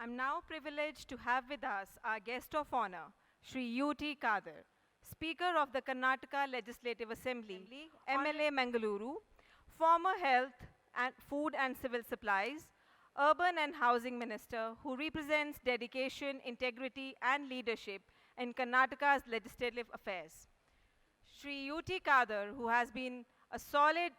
I'm now privileged to have with us our guest of honor, Shri U.T. Khader, Speaker of the Karnataka Legislative Assembly, MLA Mangaluru, former Health and Food and Civil Supplies, Urban and Housing Minister who represents dedication, integrity and leadership in Karnataka's legislative affairs. Shri U.T. Khader, who has been a solid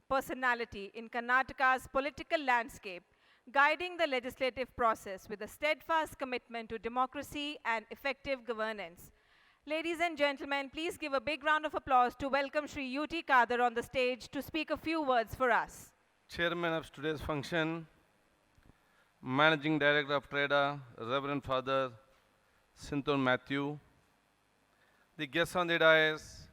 personality in Karnataka's political landscape, guiding the legislative process with a steadfast commitment to democracy and effective governance. Ladies and gentlemen, please give a big round of applause to welcome Shri U.T. Khader on the stage to speak a few words for us. Chairman of today's function, Managing Director of TREDA, Reverend Father Sinton Matthew, the guests on the dais,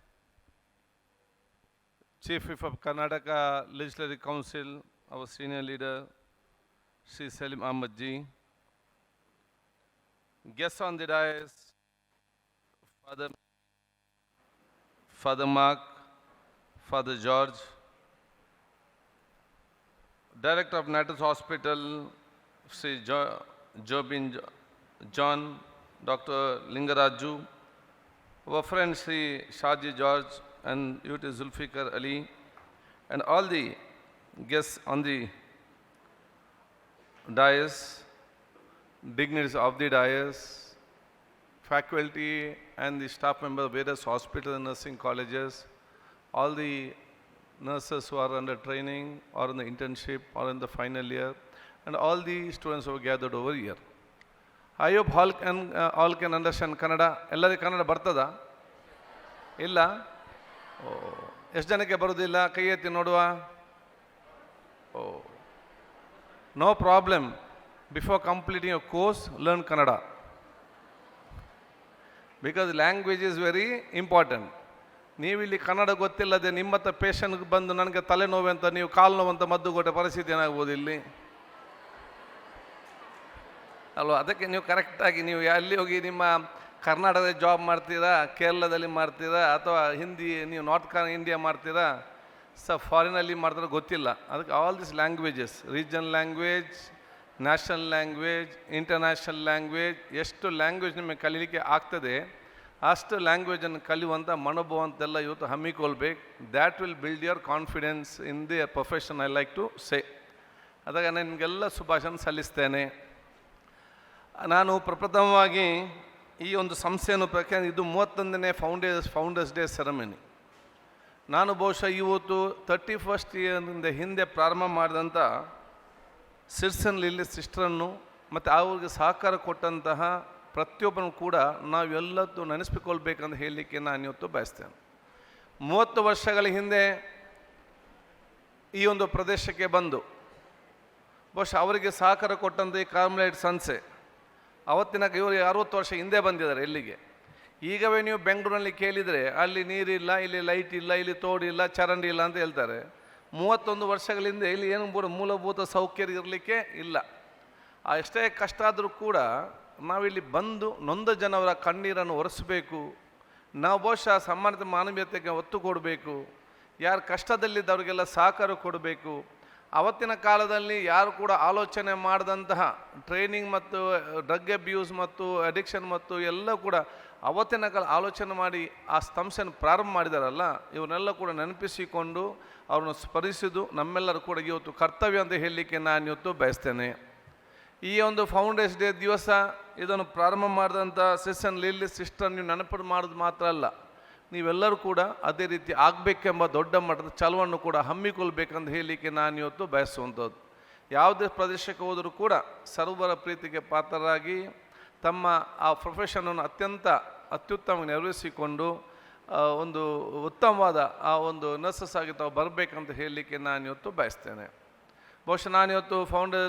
Chief Whip of Karnataka Legislative Council, our senior leader, Sri Salim Ahmed ji, guests on the dais, Father Mark, Father George, Director of Natus Hospital, Sri Jobin John, Dr. Lingaraju, our friend Sri Shaji George and UT Zulfikar Ali, and all the guests on the dais, dignitaries of the dais, faculty and the staff members of various hospitals and nursing colleges, all the nurses who are under training or in the internship or in the final year, and all the students who are gathered over here. I hope all can understand Kannada. Ellarigu Kannada bartada? Illa? ಎಷ್ಟು ಜನಕ್ಕೆ ಬರೋದಿಲ್ಲ? ಕೈ ಎತ್ತಿ ನೋಡುವ. No problem. Before completing your course, learn Kannada. Because language is very important. ನೀವು ಇಲ್ಲಿ ಕನ್ನಡ ಗೊತ್ತಿಲ್ಲದೆ ನಿಮ್ಮತ್ತ ಪೇಷಂಟ್ಗೆ ಬಂದು ನನಗೆ ತಲೆನೋವು ಅಂತ ನೀವು ಕಾಲು ನೋವು ಅಂತ ಮದ್ದು ಕೊಟ್ಟ ಪರಿಸ್ಥಿತಿ ಏನಾಗ್ಬೋದು ಇಲ್ಲಿ ಅಲ್ವಾ? ಅದಕ್ಕೆ ನೀವು ಕರೆಕ್ಟಾಗಿ ನೀವು ಎಲ್ಲಿ ಹೋಗಿ ನಿಮ್ಮ ಕರ್ನಾಟಕದಲ್ಲಿ ಜಾಬ್ ಮಾಡ್ತೀರಾ, ಕೇರಳದಲ್ಲಿ ಮಾಡ್ತೀರಾ, ಅಥವಾ ಹಿಂದಿ ನೀವು ನಾರ್ತ್ ಇಂಡಿಯಾ ಮಾಡ್ತೀರಾ, ಫಾರಿನಲ್ಲಿ ಮಾಡ್ತೀರಾ ಗೊತ್ತಿಲ್ಲ. ಅದಕ್ಕೆ all this languages, regional language, national language, international language, ಎಷ್ಟು ಲ್ಯಾಂಗ್ವೇಜ್ ನಿಮಗೆ ಕಲೀಲಿಕ್ಕೆ ಆಗ್ತದೆ ಅಷ್ಟು ಲ್ಯಾಂಗ್ವೇಜನ್ನು ಕಲಿಯುವಂಥ ಮನೋಭಾವ ಅಂತೆಲ್ಲ ಇವತ್ತು ಹಮ್ಮಿಕೊಳ್ಬೇಕು. That will build your confidence in the profession, I like to say. ಅದಾಗ ನಾನು ನಿಮಗೆಲ್ಲ ಶುಭಾಶಯ ಸಲ್ಲಿಸ್ತೇನೆ. ನಾನು ಪ್ರಪ್ರಥಮವಾಗಿ ಈ ಒಂದು ಸಂಸ್ಥೆಯನ್ನು ಇದು 31ನೇ ಫೌಂಡರ್ಸ್ ಡೇ ಸೆರೆಮನಿ. ನಾನು ಬಹುಶಃ ಇವತ್ತು 31st ಇಯರ್ನಿಂದ ಹಿಂದೆ ಪ್ರಾರಂಭ ಮಾಡಿದಂಥ ಸಿರ್ಸನ್ ಲಿಲ್ಲಿ ಸಿಸ್ಟರನ್ನು ಮತ್ತು ಅವ್ರಿಗೆ ಸಹಕಾರ ಕೊಟ್ಟಂತಹ ಪ್ರತಿಯೊಬ್ಬನು ಕೂಡ ನಾವೆಲ್ಲದ್ದು ನೆನೆಸ್ಕೊಳ್ಬೇಕಂತ ಹೇಳಲಿಕ್ಕೆ ನಾನು ಇವತ್ತು ಬಯಸ್ತೇನೆ. 30 ವರ್ಷಗಳ ಹಿಂದೆ ಈ ಒಂದು ಪ್ರದೇಶಕ್ಕೆ ಬಂದು ಬಹುಶಃ ಅವರಿಗೆ ಸಹಕಾರ ಕೊಟ್ಟಂಥ ಈ ಕಾರ್ಮಲೈಟ್ ಸಂಸ್ಥೆ ಅವತ್ತಿನ ಇವರು 60 ವರ್ಷ ಹಿಂದೆ ಬಂದಿದ್ದಾರೆ ಇಲ್ಲಿಗೆ. ಈಗವೇ ನೀವು ಬೆಂಗಳೂರಿನಲ್ಲಿ ಕೇಳಿದರೆ ಅಲ್ಲಿ ನೀರಿಲ್ಲ, ಇಲ್ಲಿ ಲೈಟ್ ಇಲ್ಲ, ಇಲ್ಲಿ ತೋಡಿಲ್ಲ, ಚರಂಡಿ ಇಲ್ಲ ಅಂತ ಹೇಳ್ತಾರೆ. 31 ವರ್ಷಗಳಿಂದ ಇಲ್ಲಿ ಏನು ಮೂಲಭೂತ ಸೌಕರ್ಯ ಇರಲಿಕ್ಕೆ ಇಲ್ಲ. ಎಷ್ಟೇ ಕಷ್ಟ ಆದರೂ ಕೂಡ ನಾವಿಲ್ಲಿ ಬಂದು ನೊಂದ ಜನರ ಕಣ್ಣೀರನ್ನು ಒರೆಸಬೇಕು. ನಾವು ಬಹುಶಃ ಸಮಾನತೆ ಮಾನವೀಯತೆಗೆ ಒತ್ತು ಕೊಡಬೇಕು. ಯಾರು ಕಷ್ಟದಲ್ಲಿದ್ದವರಿಗೆಲ್ಲ ಸಹಕಾರ ಕೊಡಬೇಕು. ಅವತ್ತಿನ ಕಾಲದಲ್ಲಿ ಯಾರು ಕೂಡ ಆಲೋಚನೆ ಮಾಡಿದಂತಹ ಟ್ರೈನಿಂಗ್ ಮತ್ತು ಡ್ರಗ್ ಅಬ್ಯೂಸ್ ಮತ್ತು ಅಡಿಕ್ಷನ್ ಮತ್ತು ಎಲ್ಲ ಕೂಡ ಅವತ್ತಿನ ಕಾಲ ಆಲೋಚನೆ ಮಾಡಿ ಆ ಸಂಸ್ಥೆಯನ್ನು ಪ್ರಾರಂಭ ಮಾಡಿದಾರಲ್ಲ, ಇವನ್ನೆಲ್ಲ ಕೂಡ ನೆನಪಿಸಿಕೊಂಡು ಅವ್ರನ್ನ ಸ್ಮರಿಸಿದ್ದು ನಮ್ಮೆಲ್ಲರೂ ಕೂಡ ಇವತ್ತು ಕರ್ತವ್ಯ ಅಂತ ಹೇಳಲಿಕ್ಕೆ ನಾನು ಇವತ್ತು ಬಯಸ್ತೇನೆ. ಈ ಒಂದು ಫೌಂಡರ್ಸ್ ಡೇ ದಿವಸ ಇದನ್ನು ಪ್ರಾರಂಭ ಮಾಡಿದಂಥ ಸಿಸ್ಟರ್ ಲಿಲ್ಲಿ ಸಿಸ್ಟರ್ ನೀವು ನೆನಪು ಮಾಡೋದು ಮಾತ್ರ ಅಲ್ಲ, ನೀವೆಲ್ಲರೂ ಕೂಡ ಅದೇ ರೀತಿ ಆಗಬೇಕೆಂಬ ದೊಡ್ಡ ಮಟ್ಟದ ಛಲವನ್ನು ಕೂಡ ಹಮ್ಮಿಕೊಳ್ಬೇಕಂತ ಹೇಳಲಿಕ್ಕೆ ನಾನು ಇವತ್ತು ಬಯಸುವಂಥದ್ದು. ಯಾವುದೇ ಪ್ರದೇಶಕ್ಕೆ ಹೋದರೂ ಕೂಡ ಸರ್ವರ ಪ್ರೀತಿಗೆ ಪಾತ್ರರಾಗಿ ತಮ್ಮ ಆ ಪ್ರೊಫೆಷನನ್ನು ಅತ್ಯುತ್ತಮವಾಗಿ ನಿರ್ವಹಿಸಿಕೊಂಡು ಒಂದು ಉತ್ತಮವಾದ ಆ ಒಂದು ನರ್ಸಸ್ ಆಗಿ ತಾವು ಬರಬೇಕಂತ ಹೇಳಲಿಕ್ಕೆ ನಾನು ಇವತ್ತು ಬಯಸ್ತೇನೆ. ಬಹುಶಃ ನಾನಿವತ್ತು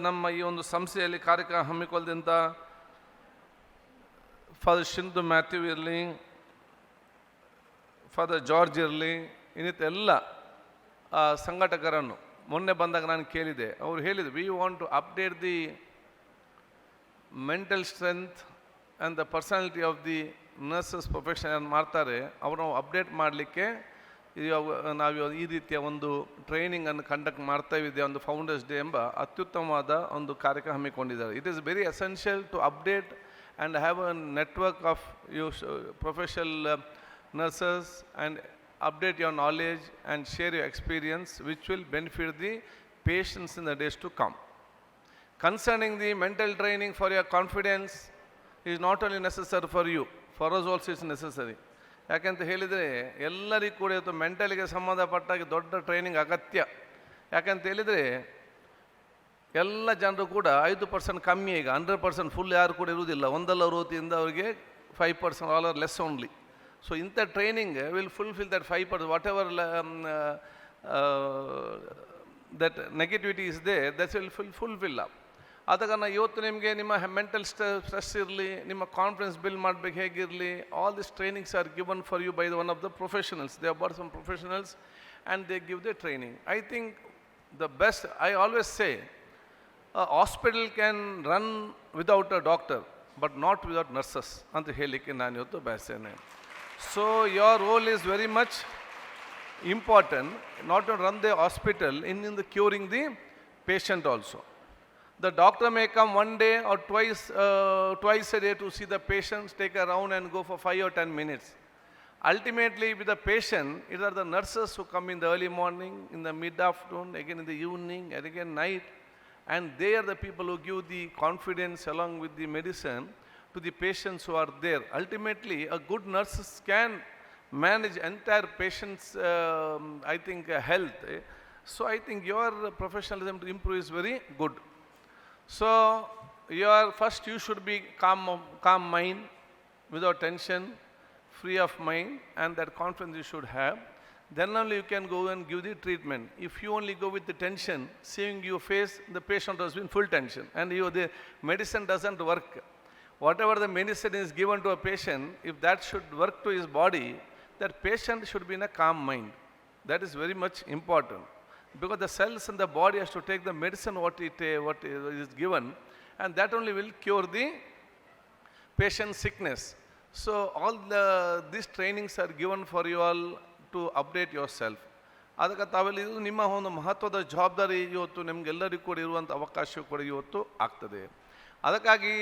ನಮ್ಮ ಈ ಒಂದು ಸಂಸ್ಥೆಯಲ್ಲಿ ಕಾರ್ಯಕ್ರಮ ಹಮ್ಮಿಕೊಳ್ಳದಂಥ ಫಾದರ್ ಶಿಂತು ಮ್ಯಾಥ್ಯೂ ಇರಲಿ, ಫಾದರ್ ಜಾರ್ಜ್ ಇರಲಿ, ಇನ್ನಿತ ಎಲ್ಲ ಸಂಘಟಕರನ್ನು ಮೊನ್ನೆ ಬಂದಾಗ ನಾನು ಕೇಳಿದೆ. ಅವರು ಹೇಳಿದರು, we want to update the mental strength and the personality of the nurses profession ಏನು ಮಾಡ್ತಾರೆ ಅವ್ರು ನಾವು ಅಪ್ಡೇಟ್ ಮಾಡಲಿಕ್ಕೆ ನಾವು ಈ ರೀತಿಯ ಒಂದು ಟ್ರೈನಿಂಗನ್ನು ಕಂಡಕ್ಟ್ ಮಾಡ್ತಾ ಇದ್ದೇವೆ, ಒಂದು ಫೌಂಡರ್ಸ್ ಡೇ ಎಂಬ ಅತ್ಯುತ್ತಮವಾದ ಒಂದು ಕಾರ್ಯಕ್ರಮ ಹಮ್ಮಿಕೊಂಡಿದ್ದಾರೆ. It is very essential to update and have a network of professional nurses and update your knowledge and share your experience which will benefit the patients in the days to come. Concerning the mental training for your confidence is not only necessary for you, for us also is necessary. ಯಾಕೆಂತ ಹೇಳಿದರೆ ಎಲ್ಲರಿಗೂ ಕೂಡ ಇವತ್ತು ಮೆಂಟಲಿಗೆ ಸಂಬಂಧಪಟ್ಟಾಗಿ ದೊಡ್ಡ training ಅಗತ್ಯ. ಯಾಕಂತ ಹೇಳಿದರೆ ಎಲ್ಲ ಜನರು ಕೂಡ 5% ಕಮ್ಮಿ, ಈಗ 100% ಫುಲ್ ಯಾರು ಕೂಡ ಇರುವುದಿಲ್ಲ. ಒಂದಲ್ಲ ವೃತ್ತಿಯಿಂದ ಅವರಿಗೆ 5% all are less only. So in the training will fulfill that 5%, whatever that negativity is there, that will fulfill up. ಆದ ಕಾರಣ ಇವತ್ತು ನಿಮಗೆ ನಿಮ್ಮ ಮೆಂಟಲ್ ಸ್ಟ್ರೆಸ್ ಇರಲಿ, ನಿಮ್ಮ ಕಾನ್ಫಿಡೆನ್ಸ್ ಬಿಲ್ಡ್ ಮಾಡಬೇಕು ಹೇಗಿರಲಿ, all this trainings are given for you by one of the professionals. They are some professionals and they give the training. I think the best, I always say, a hospital can run without a doctor but not without nurses ಅಂತ ಹೇಳಲಿಕ್ಕೆ ನಾನು ಇವತ್ತು ಬಯಸ್ತೇನೆ. So your role is very much important, not to run the hospital, in the curing the patient also. The doctor may come one day or twice a day to see the patients, take a round and go for 5 or 10 minutes. Ultimately with the patient, it are the nurses who come in the early morning, in the mid-afternoon, again in the evening, and again night, and they are the people who give the confidence along with the medicine to the patients who are there. Ultimately, a good nurse can manage entire patient's, I think, health. So I think your professionalism to improve is very good. So first you should be calm mind, without tension, free of mind, and that confidence you should have. Then only you can go and give the treatment. If you only go with the tension, seeing your face, the patient has been full tension, and the medicine doesn't work. Whatever the medicine is given to a patient, if that should work to his body, that patient should be in a calm mind. That is very much important, because the cells in the body has to take the medicine what is given, and that only will cure the patient's sickness. So all these trainings are given for you all to update yourself. ಅದಕ್ಕೆ ತಾವೆಲ್ಲ ಇದು ನಿಮ್ಮ ಒಂದು ಮಹತ್ವದ ಜವಾಬ್ದಾರಿ ಇವತ್ತು ನಿಮಗೆಲ್ಲರಿಗೂ ಕೂಡ ಇರುವಂಥ ಅವಕಾಶ ಕೂಡ ಇವತ್ತು ಆಗ್ತದೆ. ಅದಕ್ಕಾಗಿ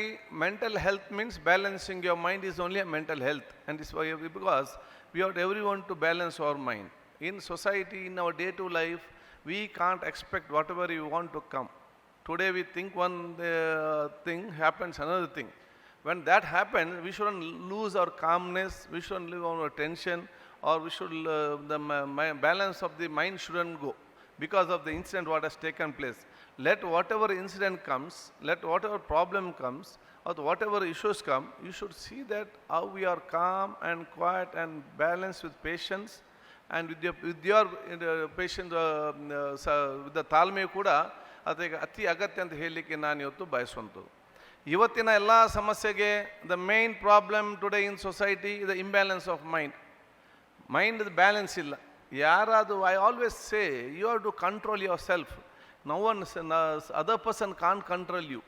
mental health means balancing your mind is only a mental health, and is because we have everyone to balance our mind. In society, in our day to life, we can't expect whatever you want to come. Today we think one thing, happens another thing. When that happens, we shouldn't lose our calmness, we shouldn't lose our tension, or we should, the balance of the mind shouldn't go because of the incident what has taken place. Let whatever incident comes, let whatever problem comes, or whatever issues come, you should see that how we are calm and quiet and balanced with patience, and with your patient, with the ತಾಳ್ಮೆ ಕೂಡ ಅದಕ್ಕೆ ಅತಿ ಅಗತ್ಯ ಅಂತ ಹೇಳಲಿಕ್ಕೆ ನಾನು ಇವತ್ತು ಬಯಸುವಂಥದ್ದು. ಇವತ್ತಿನ ಎಲ್ಲ ಸಮಸ್ಯೆಗೆ the main problem today in society the imbalance of mind. Mind balance ಇಲ್ಲ. ಯಾರಾದರೂ, I always say, you have to control yourself. No one other person can't control you.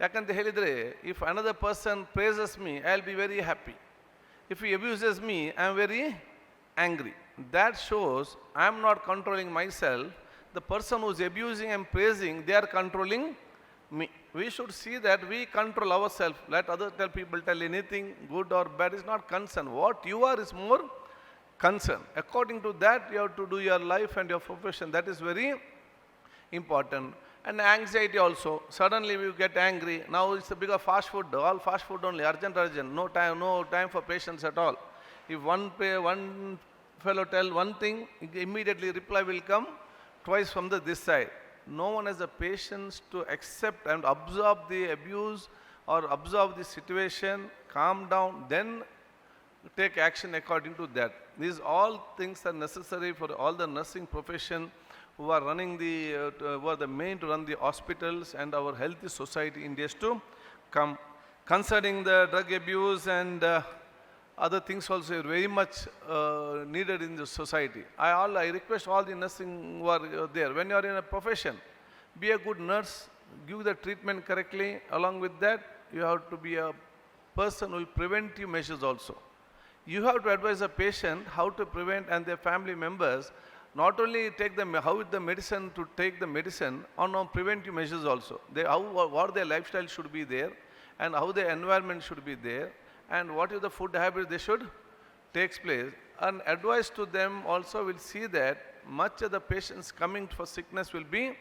ಯಾಕಂತ ಹೇಳಿದರೆ, if another person praises me, I will be very happy. If he abuses me, I am very angry. That shows I am not controlling myself. The person who is abusing and praising, they are controlling me. We should see that we control ourselves. Let other people tell anything, good or bad, is not concern. What you are is more concern. According to that, you have to do your life and your profession. That is very important. And anxiety also. Suddenly we get angry. Now it's a bigger fast food. All fast food only. Urgent. No time for patience at all. If one fellow tell one thing, immediately reply will come twice from this side. No one has the patience to accept and absorb the abuse or absorb the situation, calm down, then take action according to that. These all things are necessary for all the nursing profession who are running who are the main to run the hospitals and our healthy society in days to come. Concerning the drug abuse and other things also are very much needed in the society. I request all the nursing who are there, when you are in a profession, be a good nurse, give the treatment correctly. Along with that, you have to be a person who will preventive measures also. You have to advise the patient how to prevent and their family members not only take how the medicine to take the medicine on preventive measures also. What their lifestyle should be there and how their environment should be there and what is the food habit they should takes place. And advice to them also will see that much of the patients coming for sickness will be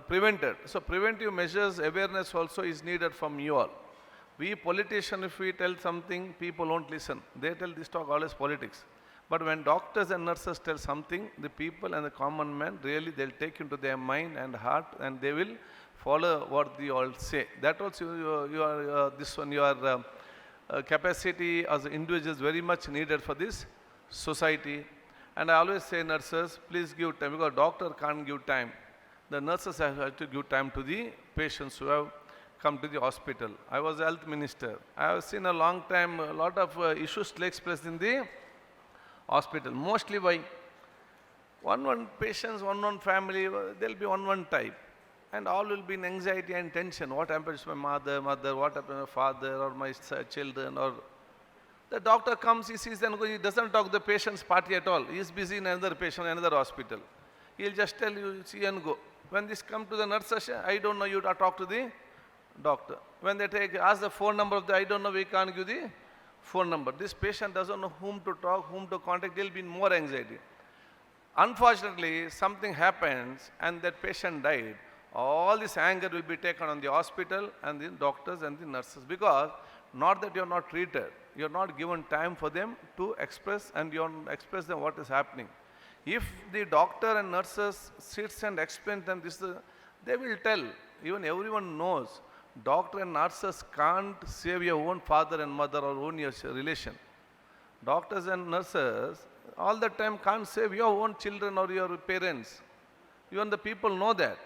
prevented. So preventive measures, awareness also is needed from you all. We politicians, if we tell something, people won't listen. They tell this talk always politics. But when doctors and nurses tell something, the people and the common man, really they'll take into their mind and heart and they will follow what they all say. That also your capacity as an individual is very much needed for this society. And I always say nurses, please give time because doctor can't give time. The nurses have to give time to the patients who have come to the hospital. I was a health minister. I have seen a long time, a lot of issues takes place in the hospital. Mostly by one patients, one family, there will be one type. And all will be in anxiety and tension. What happens to my mother, what happens to my father or my children or the doctor comes, he sees and he doesn't talk to the patient's party at all. He is busy in another patient, another hospital. He'll just tell you, see and go. When this come to the nurse session, I don't know, you talk to the doctor. When they ask the phone number of the, I don't know, we can't give the phone number. This patient doesn't know whom to talk, whom to contact, there'll be more anxiety. Unfortunately, something happens and that patient died. All this anger will be taken on the hospital and the doctors and the nurses because not that you are not treated, you are not given time for them to express and you express them what is happening. If the doctor and nurses sits and explain them this, they will tell, even everyone knows, doctor and nurses can't save your own father and mother or own your relation. Doctors and nurses all the time can't save your own children or your parents. Even the people know that.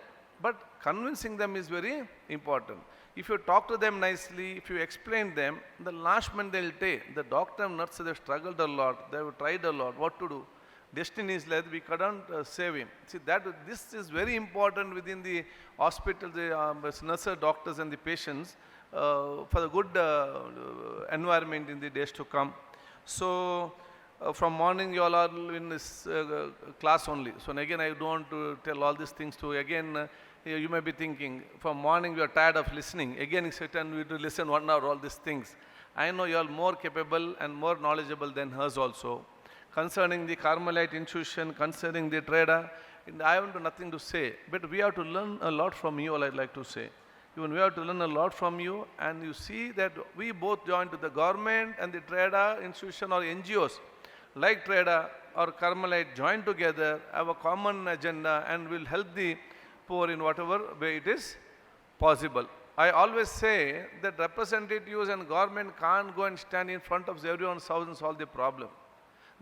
But convincing them is very important. If you talk to them nicely, if you explain them, the last minute they'll take. The doctor and nurses, they've struggled a lot, they've tried a lot, what to do. Destiny is like we couldn't save him. See, this is very important within the hospital, the nurses, doctors and the patients for the good environment in the days to come. So, from morning you all are in this class only. So again, I don't want to tell all these things to again, you may be thinking, from morning you are tired of listening. Again, you sit and we to listen 1 hour, all these things. I know you are more capable and more knowledgeable than hers also. Concerning the Carmelite institution, concerning the TREDA, I have nothing to say. But we have to learn a lot from you all, I'd like to say. Even we have to learn a lot from you and you see that we both joined to the government and the TREDA institution or NGOs like TREDA or Carmelite join together, have a common agenda and will help the poor in whatever way it is possible. I always say that representatives and government can't go and stand in front of everyone's house and solve the problem.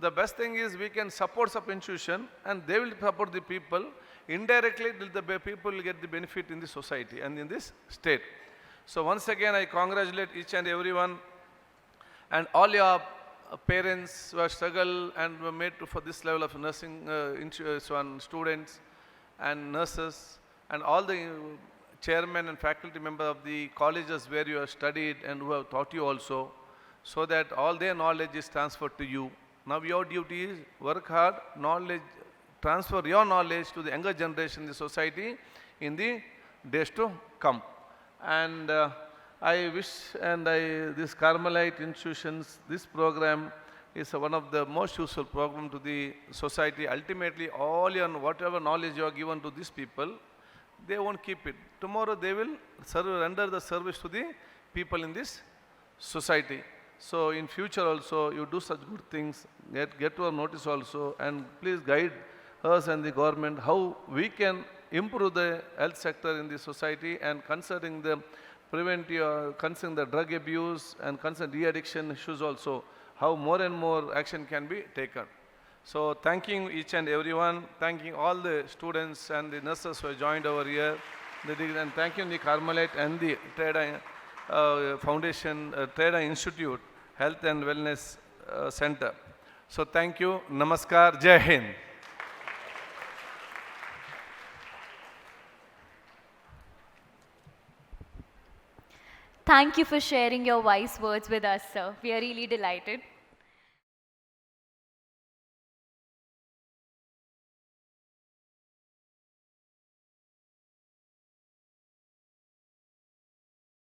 The best thing is we can support some institution and they will support the people. Indirectly, the people will get the benefit in the society and in this state. So once again, I congratulate each and everyone and all your parents who have struggled and were made for this level of nursing students and nurses and all the chairmen and faculty members of the colleges where you have studied and who have taught you also, so that all their knowledge is transferred to you. Now your duty is work hard, transfer your knowledge to the younger generation in the society in the days to come. And I wish this Carmelite institutions, this program is one of the most useful program to the society. Ultimately, all your whatever knowledge you are given to these people, they won't keep it. Tomorrow they will render the service to the people in this society. So in future also, you do such good things, get to our notice also, and please guide us and the government how we can improve the health sector in the society and concerning the concerning the drug abuse and concerning de-addiction issues also, how more and more action can be taken. So thanking each and everyone, thanking all the students and the nurses who have joined over here, and thanking the Carmelite and the TREDA Foundation, TREDA Institute, Health and Wellness Center. So thank you, Namaskar, Jai Hind. Thank you for sharing your wise words with us, sir. We are really delighted.